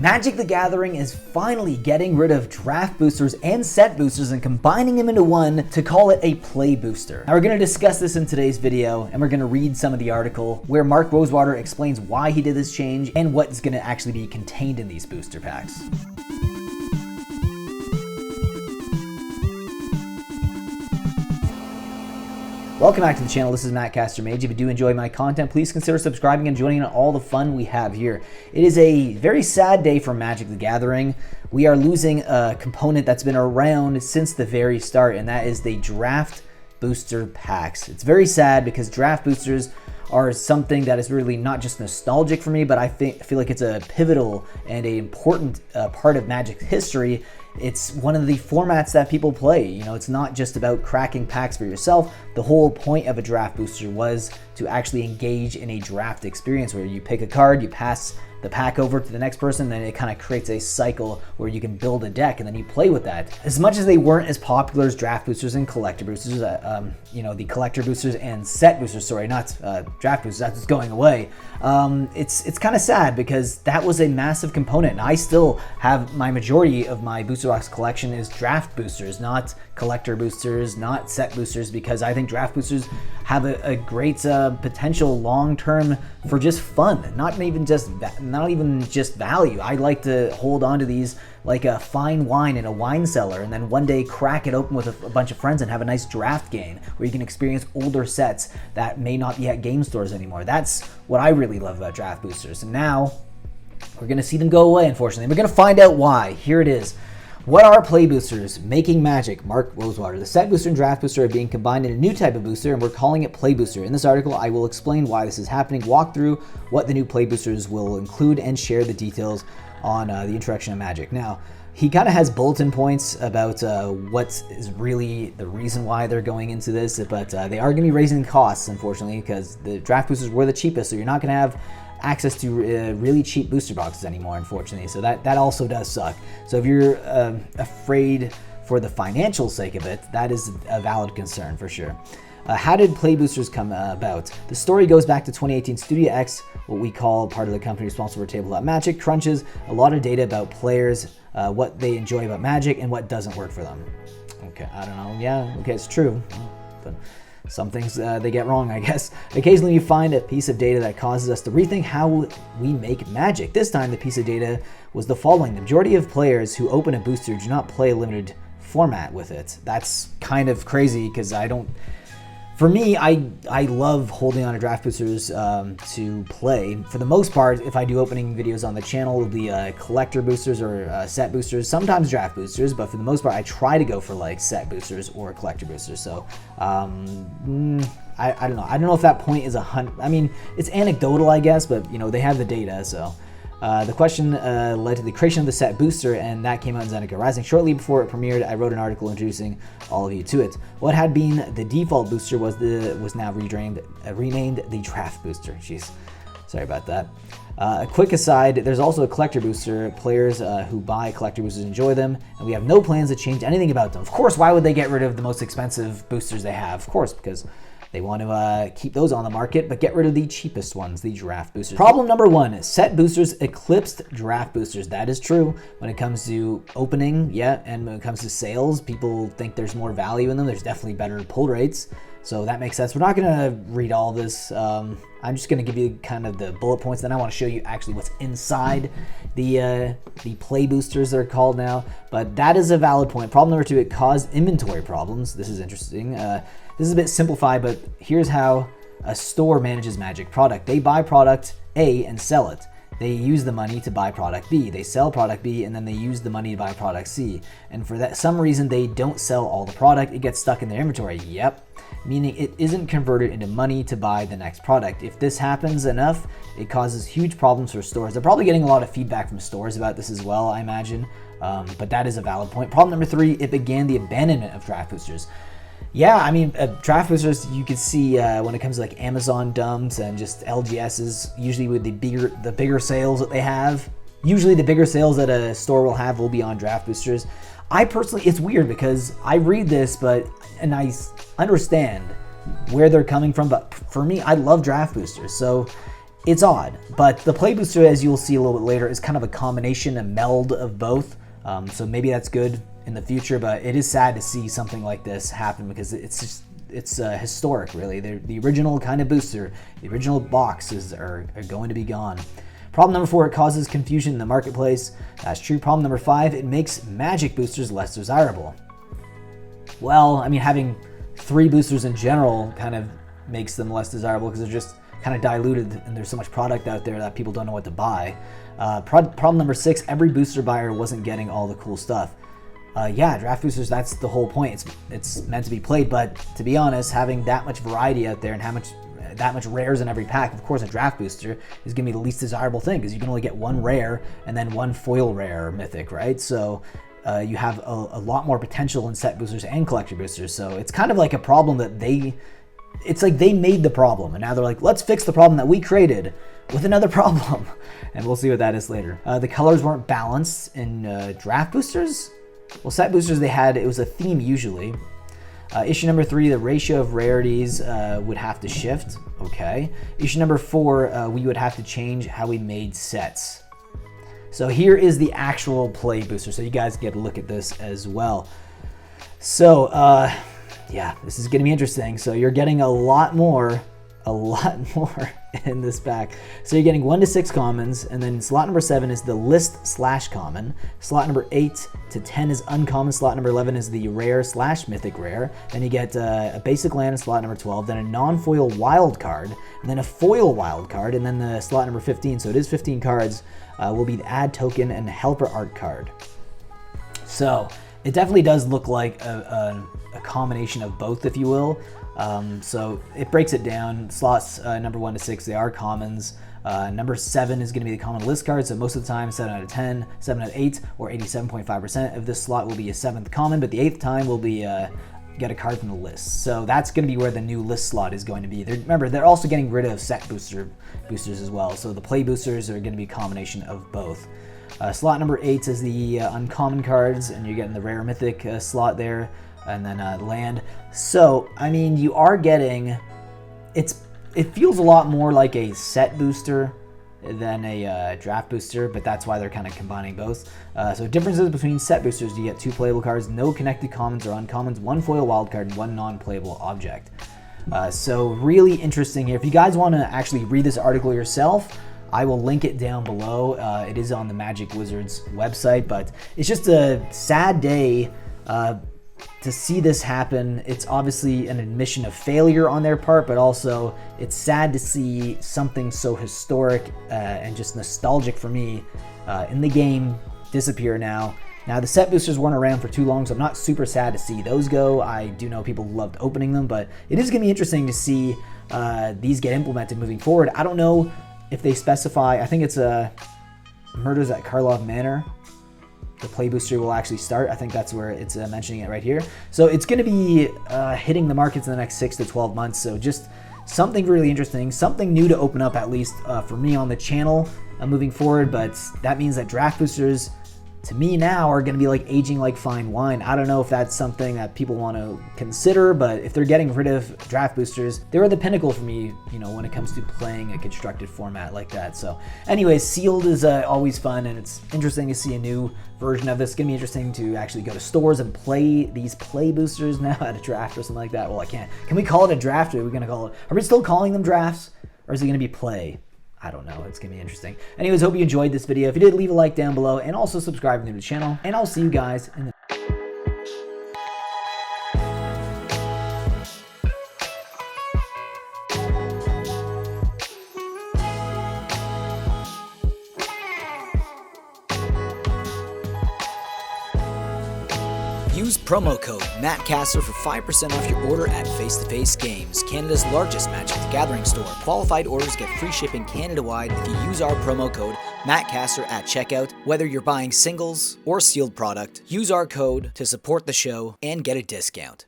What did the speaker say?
Magic the Gathering is finally getting rid of draft boosters and set boosters and combining them into one to call it a play booster. Now we're going to discuss this in today's video, and we're going to read some of the article where Mark Rosewater explains why he did this change and what's going to actually be contained in these booster packs. Welcome back to the channel. This is Mattcaster Mage. If you do enjoy my content, please consider subscribing and joining in all the fun we have here. It is a very sad day for Magic the Gathering. We are losing a component that's been around since the very start, and that is the draft booster packs. It's very sad because draft boosters are something that is really not just nostalgic for me, but I feel like it's a pivotal and an important part of Magic's history. It's one of the formats that people play. You know, it's not just about cracking packs for yourself. The whole point of a draft booster was to actually engage in a draft experience where you pick a card, you pass the pack over to the next person, then it kind of creates a cycle where you can build a deck and then you play with that. As much as they weren't as popular as draft boosters and collector boosters, the collector boosters and set boosters, sorry, not draft boosters, that's going away. It's kind of sad because that was a massive component, and I still have my majority of my booster box collection is draft boosters, not collector boosters, not set boosters, because I think draft boosters have a great potential long term for just fun, not even just value. I like to hold on to these like a fine wine in a wine cellar, and then one day crack it open with a bunch of friends and have a nice draft game where you can experience older sets that may not be at game stores anymore. That's what I really love about draft boosters, and now we're going to see them go away, unfortunately. We're going to find out why. Here it is. What are play boosters? Making magic. Mark Rosewater. The set booster and draft booster are being combined in a new type of booster, and we're calling it play booster. In this article, I will explain why this is happening, walk through what the new play boosters will include, and share the details on the introduction of Magic. Now, he kind of has bulletin points about what is really the reason why they're going into this, but they are going to be raising costs, unfortunately, because the draft boosters were the cheapest, so you're not going to have access to really cheap booster boxes anymore, unfortunately. So that also does suck. So if you're afraid for the financial sake of it, that is a valid concern for sure. How did play boosters come about? The story goes back to 2018. Studio X, what we call part of the company responsible for Tabletop Magic, crunches a lot of data about players, what they enjoy about Magic, and what doesn't work for them. Okay, I don't know. Yeah, okay, it's true. But some things they get wrong, I guess. Occasionally you find a piece of data that causes us to rethink how we make Magic. This time the piece of data was the following. The majority of players who open a booster do not play a limited format with it. That's kind of crazy because for me, I love holding on to draft boosters to play. For the most part, if I do opening videos on the channel, it'll be collector boosters or set boosters, sometimes draft boosters, but for the most part, I try to go for like set boosters or collector boosters. So I don't know. I don't know if that point is 100. I mean, it's anecdotal, I guess, but you know they have the data, so. The question led to the creation of the set booster, and that came out in Zendikar Rising. Shortly before it premiered, I wrote an article introducing all of you to it. What had been the default booster was now renamed the draft booster. Jeez, sorry about that. A quick aside, there's also a collector booster. Players who buy collector boosters enjoy them, and we have no plans to change anything about them. Of course, why would they get rid of the most expensive boosters they have? Of course, because they want to keep those on the market, but get rid of the cheapest ones, the draft boosters. Problem number one, set boosters eclipsed draft boosters. That is true. When it comes to opening, yeah, and when it comes to sales, people think there's more value in them. There's definitely better pull rates, so that makes sense. We're not going to read all this. I'm just going to give you kind of the bullet points, then I want to show you actually what's inside the play boosters they're called now, but that is a valid point. Problem number two, it caused inventory problems. This is interesting. This is a bit simplified, but here's how a store manages Magic product. They buy product A and sell it. They use the money to buy product B. They sell product B, and then they use the money to buy product C. And for that some reason, they don't sell all the product. It gets stuck in their inventory. Yep. Meaning it isn't converted into money to buy the next product. If this happens enough, it causes huge problems for stores. They're probably getting a lot of feedback from stores about this as well, I imagine. But that is a valid point. Problem number three, it began the abandonment of draft boosters. Yeah, I mean, draft boosters, you can see when it comes to like Amazon dumps and just LGSs, usually with the bigger sales that they have. Usually the bigger sales that a store will have will be on draft boosters. I personally, it's weird because I read this, and I understand where they're coming from, but for me, I love draft boosters. So It's odd, but the play booster, as you'll see a little bit later, is kind of a combination, a meld of both. So maybe that's good in the future, but it is sad to see something like this happen because it's historic, really. The original kind of booster, the original boxes are going to be gone. Problem number 4, it causes confusion in the marketplace. That's true. Problem number 5, it makes Magic boosters less desirable. Well, I mean, having 3 boosters in general kind of makes them less desirable because they're just kind of diluted and there's so much product out there that people don't know what to buy. Problem number 6, every booster buyer wasn't getting all the cool stuff. Yeah, draft boosters, that's the whole point. It's meant to be played, but to be honest, having that much variety out there and that much rares in every pack, of course a draft booster is going to be the least desirable thing because you can only get 1 rare and then 1 foil rare or mythic, right? So you have a lot more potential in set boosters and collector boosters. So it's kind of like a problem that it's like they made the problem and now they're like, let's fix the problem that we created with another problem. And we'll see what that is later. The colors weren't balanced in draft boosters. Well, set boosters it was a theme usually. Issue number 3, the ratio of rarities would have to shift. Okay. Issue number 4, we would have to change how we made sets. So here is the actual play booster. So you guys get a look at this as well. So yeah, this is going to be interesting. So you're getting a lot more in this pack. So you're getting 1 to 6 commons, and then slot number 7 is the list/common. Slot number 8 to 10 is uncommon. Slot number 11 is the rare/mythic rare. Then you get a basic land in slot number 12, then a non-foil wild card, and then a foil wild card, and then the slot number 15, so it is 15 cards, will be the add token and helper art card. So it definitely does look like a combination of both, if you will. So it breaks it down. Slots number 1 to 6, they are commons. Number 7 is going to be the common list card, so most of the time 7 out of 10, 7 out of 8, or 87.5% of this slot will be a 7th common, but the 8th time will be get a card from the list. So that's going to be where the new list slot is going to be. Remember, they're also getting rid of set boosters as well, so the play boosters are going to be a combination of both. Slot number 8 is the uncommon cards, and you're getting the rare mythic slot there, and then land. So, I mean, you are getting, it feels a lot more like a set booster than a draft booster, but that's why they're kind of combining both. So differences between set boosters, you get 2 playable cards, no connected commons or uncommons, 1 foil wild card, and 1 non-playable object. So really interesting here. If you guys want to actually read this article yourself, I will link it down below. It is on the Magic Wizards website, but it's just a sad day to see this happen. It's obviously an admission of failure on their part, but also it's sad to see something so historic and just nostalgic for me in the game disappear now. Now, the set boosters weren't around for too long, so I'm not super sad to see those go. I do know people loved opening them, but it is going to be interesting to see these get implemented moving forward. I don't know if they specify, I think it's Murders at Karlov Manor. The play booster will actually start. I think that's where it's mentioning it right here. So it's going to be hitting the markets in the next 6 to 12 months. So just something really interesting, something new to open up, at least for me on the channel moving forward. But that means that draft boosters, to me now, are going to be like aging like fine wine. I don't know if that's something that people want to consider, but if they're getting rid of draft boosters, they're the pinnacle for me, you know, when it comes to playing a constructed format like that. So anyways, sealed is always fun, and it's interesting to see a new version of this. It's going to be interesting to actually go to stores and play these play boosters now at a draft or something like that. Well, I can't. Can we call it a draft, or are we going to call it, are we still calling them drafts, or is it going to be play? I don't know. It's going to be interesting. Anyways, hope you enjoyed this video. If you did, leave a like down below and also subscribe to the channel. And I'll see you guys in the Use promo code Mattcaster for 5% off your order at Face to Face Games, Canada's largest Magic the Gathering store. Qualified orders get free shipping Canada-wide if you use our promo code Mattcaster at checkout. Whether you're buying singles or sealed product, use our code to support the show and get a discount.